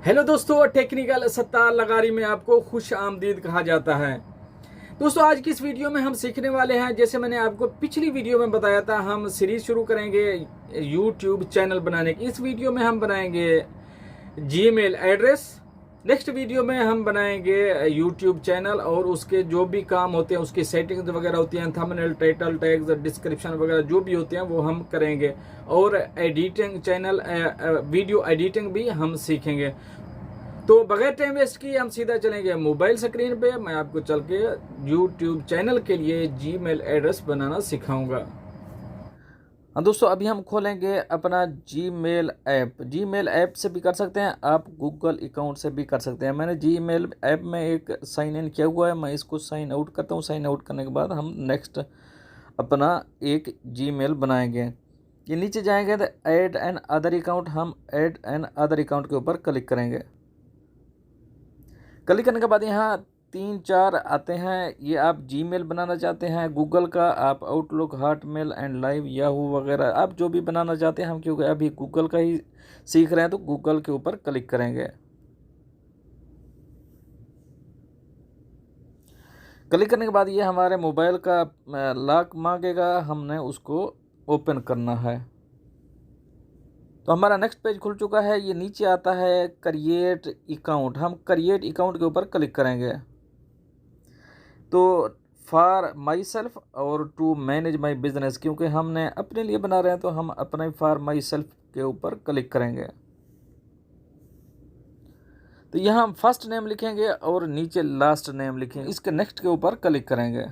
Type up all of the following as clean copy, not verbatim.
Hello दोस्तों, technical Sattar लगारी में आपको खुश आमदीद कहा जाता है। दोस्तों, आज की इस वीडियो में हम सीखने वाले हैं, जैसे मैंने आपको पिछली वीडियो में बताया था, हम सीरीज शुरू करेंगे यूट्यूब चैनल बनाने की। इस वीडियो में हम बनाएंगे जीमेल एड्रेस। नेक्स्ट वीडियो में हम बनाएंगे यूट्यूब चैनल और उसके जो भी काम होते हैं, उसकी सेटिंग्स वगैरह होती हैं, थंबनेल, टाइटल, टैग्स, डिस्क्रिप्शन वगैरह जो भी होते हैं वो हम करेंगे। और एडिटिंग चैनल वीडियो एडिटिंग भी हम सीखेंगे। तो बगैर टाइम वेस्ट किए हम सीधा चलेंगे मोबाइल स्क्रीन पे। मैं आपको चल के यूट्यूब चैनल के लिए जीमेल एड्रेस बनाना सिखाऊंगा। हाँ दोस्तों, अभी हम खोलेंगे अपना जीमेल ऐप। जीमेल ऐप से भी कर सकते हैं, आप गूगल अकाउंट से भी कर सकते हैं। मैंने जीमेल ऐप में एक साइन इन किया हुआ है, मैं इसको साइन आउट करता हूँ। साइन आउट करने के बाद हम नेक्स्ट अपना एक जीमेल बनाएंगे। ये नीचे जाएंगे तो ऐड एन अदर अकाउंट, हम ऐड एन अदर अकाउंट के ऊपर क्लिक करेंगे। क्लिक करने के बाद यहाँ 3-4 आते हैं। ये आप जीमेल बनाना चाहते हैं गूगल का, आप outlook, Hotmail and live, Yahoo वगैरह आप जो भी बनाना चाहते हैं। हम क्योंकि अभी गूगल का ही सीख रहे हैं तो गूगल के ऊपर क्लिक करेंगे। क्लिक करने के बाद ये हमारे मोबाइल का लॉक मांगेगा, हमने उसको ओपन करना है। तो हमारा नेक्स्ट पेज खुल चुका है। ये नीचे आता है क्रिएट अकाउंट, हम क्रिएट अकाउंट के ऊपर क्लिक करेंगे। तो फॉर माई सेल्फ और टू मैनेज माई बिजनेस, क्योंकि हमने अपने लिए बना रहे हैं तो हम अपने फॉर माई सेल्फ के ऊपर क्लिक करेंगे। तो यहाँ हम फर्स्ट नेम लिखेंगे और नीचे लास्ट नेम लिखेंगे। इसके नेक्स्ट के ऊपर क्लिक करेंगे।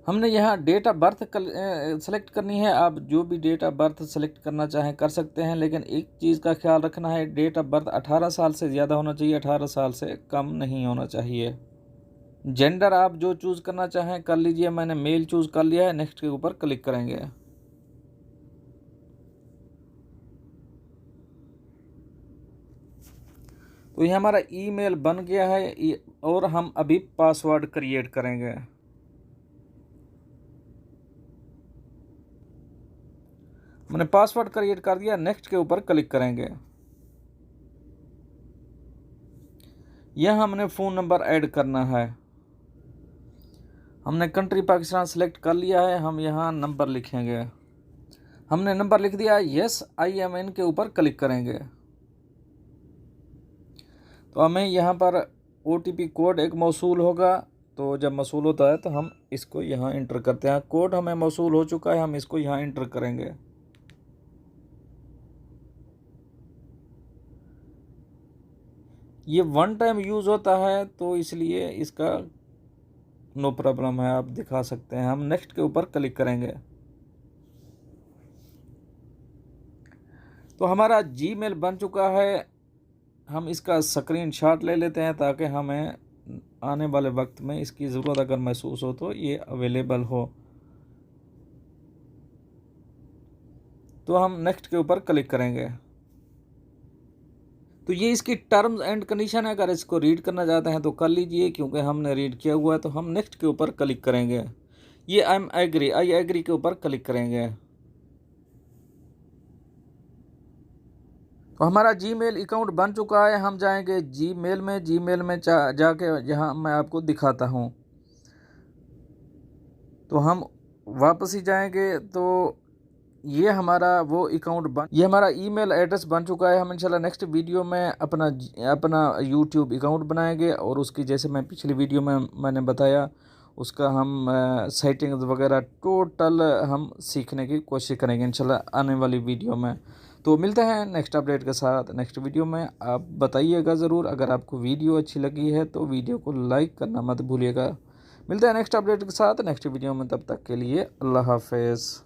हमने यहाँ डेट ऑफ बर्थ सेलेक्ट करनी है। आप जो भी डेट ऑफ बर्थ सेलेक्ट करना चाहें कर सकते हैं, लेकिन एक चीज़ का ख्याल रखना है, डेट ऑफ बर्थ 18 साल से ज़्यादा होना चाहिए, 18 साल से कम नहीं होना चाहिए। जेंडर आप जो चूज़ करना चाहें कर लीजिए। मैंने मेल चूज़ कर लिया है। नेक्स्ट के ऊपर क्लिक करेंगे। तो ये हमारा ईमेल बन गया है और हम अभी पासवर्ड क्रिएट करेंगे। मैंने पासवर्ड क्रिएट कर दिया। नेक्स्ट के ऊपर क्लिक करेंगे। यह हमने फ़ोन नंबर ऐड करना है। हमने कंट्री पाकिस्तान सेलेक्ट कर लिया है। हम यहाँ नंबर लिखेंगे। हमने नंबर लिख दिया। यस IMN के ऊपर क्लिक करेंगे। तो हमें यहाँ पर OTP कोड एक मौसूल होगा। तो जब मौसूल होता है तो हम इसको यहाँ इंटर करते हैं। कोड हमें मौसूल हो चुका है, हम इसको यहाँ इंटर करेंगे। ये वन टाइम यूज़ होता है तो इसलिए इसका नो प्रॉब्लम है, आप दिखा सकते हैं। हम नेक्स्ट के ऊपर क्लिक करेंगे। तो हमारा जीमेल बन चुका है। हम इसका स्क्रीनशॉट ले लेते हैं ताकि हमें आने वाले वक्त में इसकी ज़रूरत अगर महसूस हो तो ये अवेलेबल हो। तो हम नेक्स्ट के ऊपर क्लिक करेंगे। तो ये इसकी टर्म्स एंड कंडीशन है। अगर इसको रीड करना चाहते हैं तो कर लीजिए, क्योंकि हमने रीड किया हुआ है। तो हम नेक्स्ट के ऊपर क्लिक करेंगे। ये आई एग्री के ऊपर क्लिक करेंगे। तो हमारा जीमेल अकाउंट बन चुका है। हम जाएंगे जीमेल में जाके यहाँ मैं आपको दिखाता हूँ। तो हम वापस ही जाएंगे। तो ये हमारा वो अकाउंट ये हमारा ईमेल एड्रेस बन चुका है। हम इंशाल्लाह नेक्स्ट वीडियो में अपना यूट्यूब अकाउंट बनाएंगे और उसकी, जैसे मैं पिछली वीडियो में मैंने बताया, उसका हम सेटिंग्स वगैरह टोटल हम सीखने की कोशिश करेंगे इंशाल्लाह आने वाली वीडियो में। तो मिलते हैं नेक्स्ट अपडेट के साथ नेक्स्ट वीडियो में। आप बताइएगा ज़रूर, अगर आपको वीडियो अच्छी लगी है तो वीडियो को लाइक करना मत भूलिएगा। मिलते हैं नेक्स्ट अपडेट के साथ नेक्स्ट वीडियो में, तब तक के लिए अल्लाह हाफ़िज़।